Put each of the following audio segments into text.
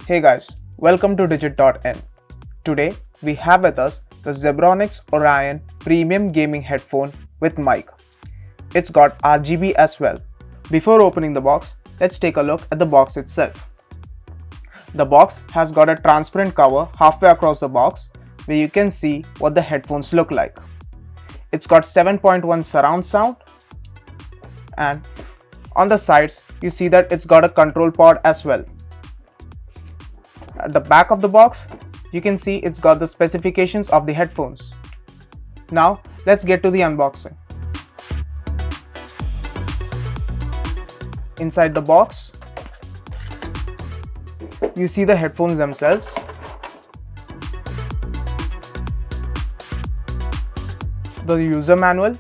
Hey guys, welcome to Digit.n. Today we have with us the Zebronics Orion premium gaming headphone with mic. It's got RGB as well. Before opening the box, let's take a look at the box itself. The box has got a transparent cover halfway across the box where you can see what the headphones look like. It's got 7.1 surround sound, and on the sides you see that it's got a control pod as well. At the back of the box, you can see it's got the specifications of the headphones. Now let's get to the unboxing. Inside the box, you see the headphones themselves. The user manual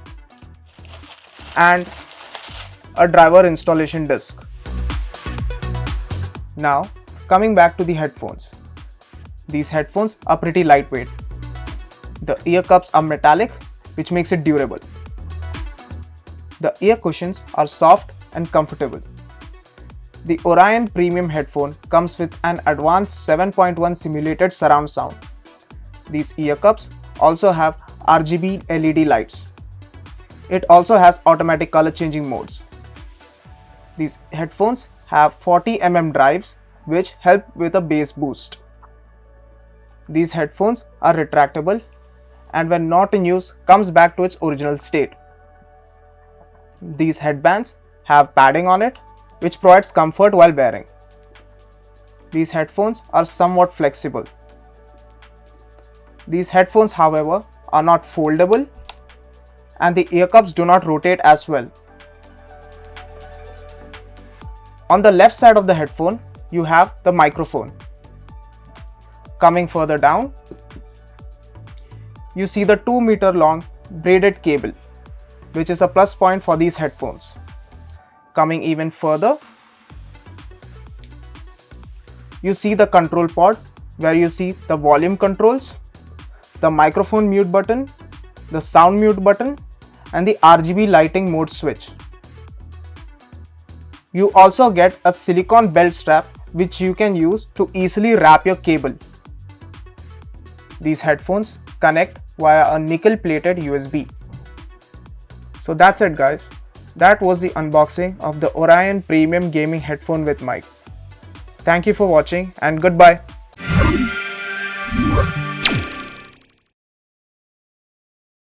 and a driver installation disc. Now coming back to the headphones. These headphones are pretty lightweight. The ear cups are metallic, which makes it durable. The ear cushions are soft and comfortable. The Orion premium headphone comes with an advanced 7.1 simulated surround sound. These ear cups also have RGB LED lights. It also has automatic color changing modes. These headphones have 40mm drives which help with a bass boost. These headphones are retractable and when not in use comes back to its original state. These headbands have padding on it which provides comfort while wearing. These headphones are somewhat flexible. These headphones, however, are not foldable and the ear cups do not rotate as well. On the left side of the headphone, you have the microphone. Coming further down, you see the 2-meter long braided cable, which is a plus point for these headphones. Coming even further, you see the control pod where you see the volume controls, the microphone mute button, the sound mute button, and the RGB lighting mode switch. You also get a silicone belt strap which you can use to easily wrap your cable. These headphones connect via a nickel-plated USB. So that's it guys. That was the unboxing of the Orion Premium Gaming Headphone with mic. Thank you for watching and goodbye.